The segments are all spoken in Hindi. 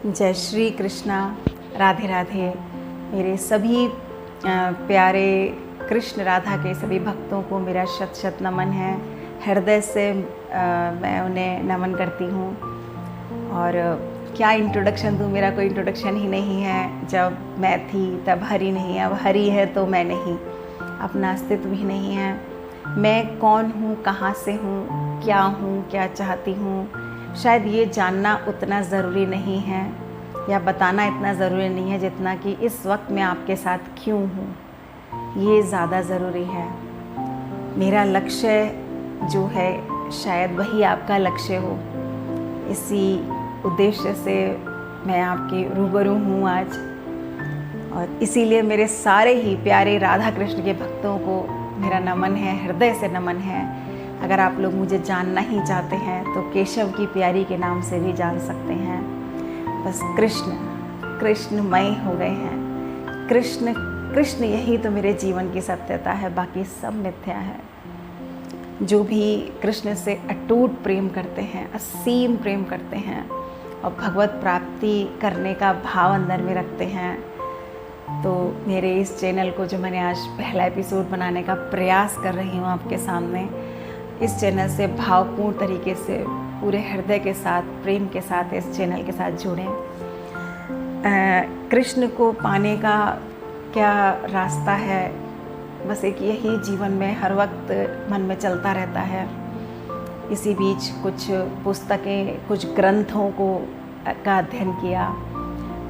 जय श्री कृष्णा। राधे राधे। मेरे सभी प्यारे कृष्ण राधा के सभी भक्तों को मेरा शत शत नमन है। हृदय से मैं उन्हें नमन करती हूँ। और क्या इंट्रोडक्शन दूँ, मेरा कोई इंट्रोडक्शन ही नहीं है। जब मैं थी तब हरि नहीं, अब हरि है तो मैं नहीं, अपना अस्तित्व ही नहीं है। मैं कौन हूँ, कहाँ से हूँ, क्या चाहती हूँ, शायद ये जानना उतना ज़रूरी नहीं है या बताना इतना ज़रूरी नहीं है जितना कि इस वक्त मैं आपके साथ क्यों हूँ, ये ज़्यादा ज़रूरी है। मेरा लक्ष्य जो है शायद वही आपका लक्ष्य हो। इसी उद्देश्य से मैं आपके रूबरू हूँ आज। और इसीलिए मेरे सारे ही प्यारे राधा कृष्ण के भक्तों को मेरा नमन है, हृदय से नमन है। अगर आप लोग मुझे जानना ही चाहते हैं तो केशव की प्यारी के नाम से भी जान सकते हैं। बस कृष्णमय हो गए हैं। कृष्ण कृष्ण यही तो मेरे जीवन की सत्यता है, बाकी सब मिथ्या है। जो भी कृष्ण से अटूट प्रेम करते हैं, असीम प्रेम करते हैं और भगवत प्राप्ति करने का भाव अंदर में रखते हैं, तो मेरे इस चैनल को जो मैंने आज पहला एपिसोड बनाने का प्रयास कर रही हूँ आपके सामने, इस चैनल से भावपूर्ण तरीके से पूरे हृदय के साथ, प्रेम के साथ इस चैनल के साथ जुड़ें। कृष्ण को पाने का क्या रास्ता है, बस एक यही जीवन में हर वक्त मन में चलता रहता है। इसी बीच कुछ पुस्तकें, कुछ ग्रंथों का अध्ययन किया,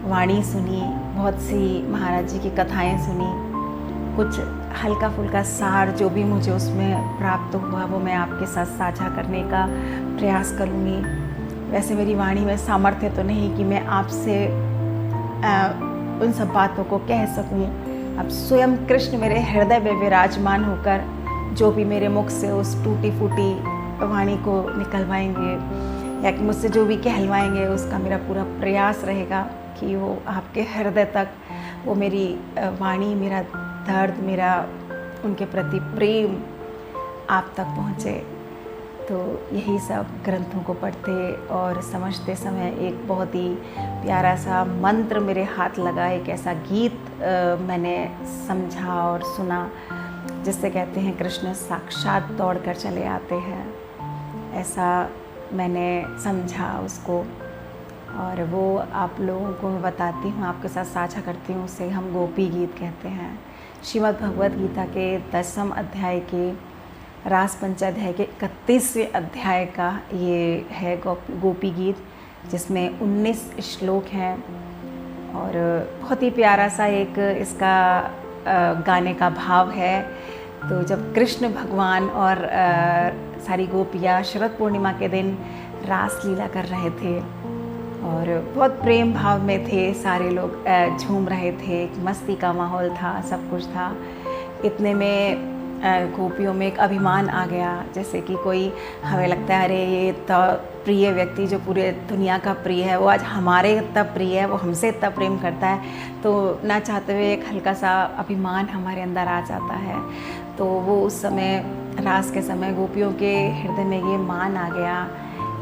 वाणी सुनी, बहुत सी महाराज जी की कथाएं सुनी, कुछ हल्का फुल्का सार जो भी मुझे उसमें प्राप्त हुआ वो मैं आपके साथ साझा करने का प्रयास करूँगी। वैसे मेरी वाणी में सामर्थ्य तो नहीं कि मैं आपसे उन सब बातों को कह सकूँ। अब स्वयं कृष्ण मेरे हृदय में विराजमान होकर जो भी मेरे मुख से उस टूटी फूटी वाणी को निकलवाएंगे या कि मुझसे जो भी कहलवाएंगे, उसका मेरा पूरा प्रयास रहेगा कि वो आपके हृदय तक वो मेरी वाणी, मेरा दर्द, मेरा उनके प्रति प्रेम आप तक पहुँचे। तो यही सब ग्रंथों को पढ़ते और समझते समय एक बहुत ही प्यारा सा मंत्र मेरे हाथ लगा, एक ऐसा गीत मैंने समझा और सुना जिससे कहते हैं कृष्ण साक्षात दौड़ कर चले आते हैं। ऐसा मैंने समझा उसको और वो आप लोगों को मैं बताती हूँ, आपके साथ साझा करती हूँ। उसे हम गोपी गीत कहते हैं। श्रीमद् भगवद गीता के 10वें अध्याय के रास पंचाध्याय के 31वें अध्याय का ये है गोपी गीत, जिसमें 19 श्लोक हैं और बहुत ही प्यारा सा एक इसका गाने का भाव है। तो जब कृष्ण भगवान और सारी गोपियाँ शरद पूर्णिमा के दिन रास लीला कर रहे थे और बहुत प्रेम भाव में थे, सारे लोग झूम रहे थे, एक मस्ती का माहौल था, सब कुछ था। इतने में गोपियों में एक अभिमान आ गया, जैसे कि कोई, हमें लगता है अरे ये तो प्रिय व्यक्ति जो पूरे दुनिया का प्रिय है वो आज हमारे इतना प्रिय है, वो हमसे इतना प्रेम करता है, तो ना चाहते हुए एक हल्का सा अभिमान हमारे अंदर आ जाता है। तो वो उस समय रास के समय गोपियों के हृदय में ये मान आ गया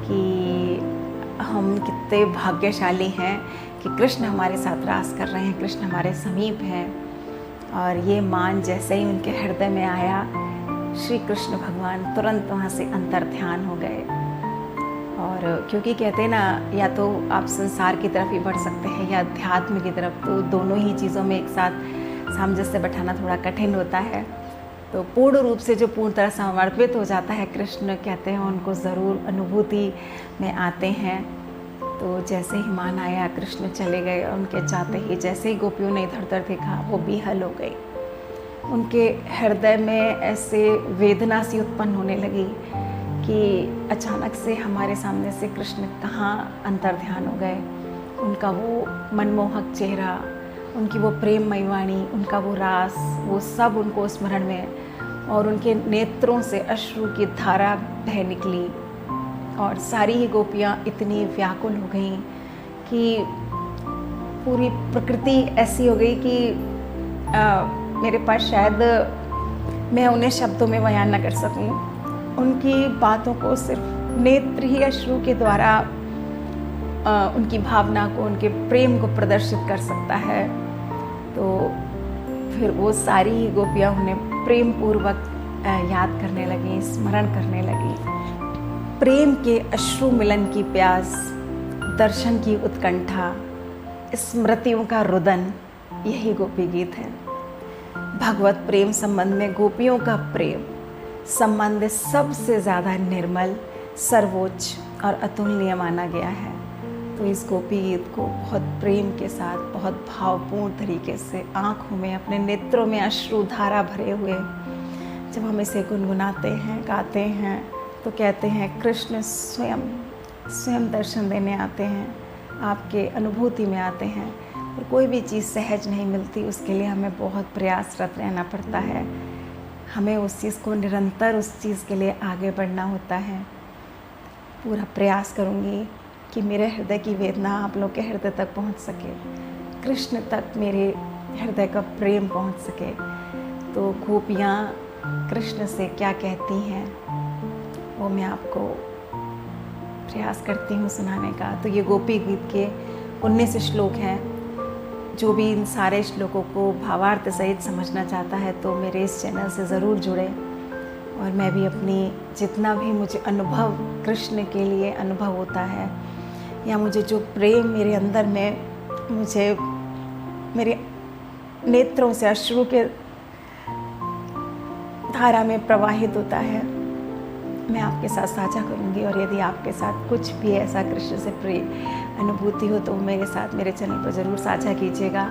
कि हम कितने भाग्यशाली हैं कि कृष्ण हमारे साथ रास कर रहे हैं, कृष्ण हमारे समीप हैं। और ये मान जैसे ही उनके हृदय में आया, श्री कृष्ण भगवान तुरंत वहाँ से अंतर ध्यान हो गए। और क्योंकि कहते हैं ना, या तो आप संसार की तरफ ही बढ़ सकते हैं या अध्यात्म की तरफ, तो दोनों ही चीज़ों में एक साथ सामंजस्य बैठाना थोड़ा कठिन होता है। तो पूर्ण रूप से जो पूर्ण तरह समर्पित हो जाता है, कृष्ण कहते हैं उनको ज़रूर अनुभूति में आते हैं। तो जैसे ही मान आया, कृष्ण चले गए और उनके जाते ही जैसे ही गोपियों ने इधर उधर देखा, वो बेहाल हो गई। उनके हृदय में ऐसे वेदना सी उत्पन्न होने लगी कि अचानक से हमारे सामने से कृष्ण कहाँ अंतर ध्यान हो गए। उनका वो मनमोहक चेहरा, उनकी वो प्रेममयी वाणी, उनका वो रास, वो सब उनको स्मरण में, और उनके नेत्रों से अश्रु की धारा बह निकली और सारी ही गोपियाँ इतनी व्याकुल हो गईं कि पूरी प्रकृति ऐसी हो गई कि मेरे पास शायद मैं उन्हें शब्दों में बयान न कर सकूं। उनकी बातों को सिर्फ नेत्र ही अश्रु के द्वारा उनकी भावना को, उनके प्रेम को प्रदर्शित कर सकता है। तो फिर वो सारी ही गोपियाँ उन्हें प्रेम पूर्वक याद करने लगी, स्मरण करने लगी। प्रेम के अश्रु मिलन की प्यास, दर्शन की उत्कंठा, स्मृतियों का रुदन, यही गोपी गीत है। भगवत प्रेम संबंध में गोपियों का प्रेम संबंध सबसे ज़्यादा निर्मल, सर्वोच्च और अतुलनीय माना गया है। तो इस गोपी गीत को बहुत प्रेम के साथ, बहुत भावपूर्ण तरीके से, आँखों में, अपने नेत्रों में अश्रुधारा भरे हुए जब हम इसे गुनगुनाते हैं, गाते हैं, तो कहते हैं कृष्ण स्वयं दर्शन देने आते हैं, आपके अनुभूति में आते हैं। और कोई भी चीज़ सहज नहीं मिलती, उसके लिए हमें बहुत प्रयासरत रहना पड़ता है। हमें उस चीज़ को निरंतर, उस चीज़ के लिए आगे बढ़ना होता है। पूरा प्रयास करूँगी कि मेरे हृदय की वेदना आप लोग के हृदय तक पहुँच सके, कृष्ण तक मेरे हृदय का प्रेम पहुँच सके। तो गोपियाँ कृष्ण से क्या कहती हैं वो मैं आपको प्रयास करती हूँ सुनाने का। तो ये गोपी गीत के 19 श्लोक हैं। जो भी इन सारे श्लोकों को भावार्थ सहित समझना चाहता है तो मेरे इस चैनल से ज़रूर जुड़े, और मैं भी अपनी जितना भी मुझे अनुभव कृष्ण के लिए अनुभव होता है, या मुझे जो प्रेम मेरे अंदर में, मुझे मेरे नेत्रों से अश्रु के धारा में प्रवाहित होता है, मैं आपके साथ साझा करूंगी। और यदि आपके साथ कुछ भी ऐसा कृष्ण से प्रेम अनुभूति हो तो मेरे साथ मेरे चैनल पर ज़रूर साझा कीजिएगा।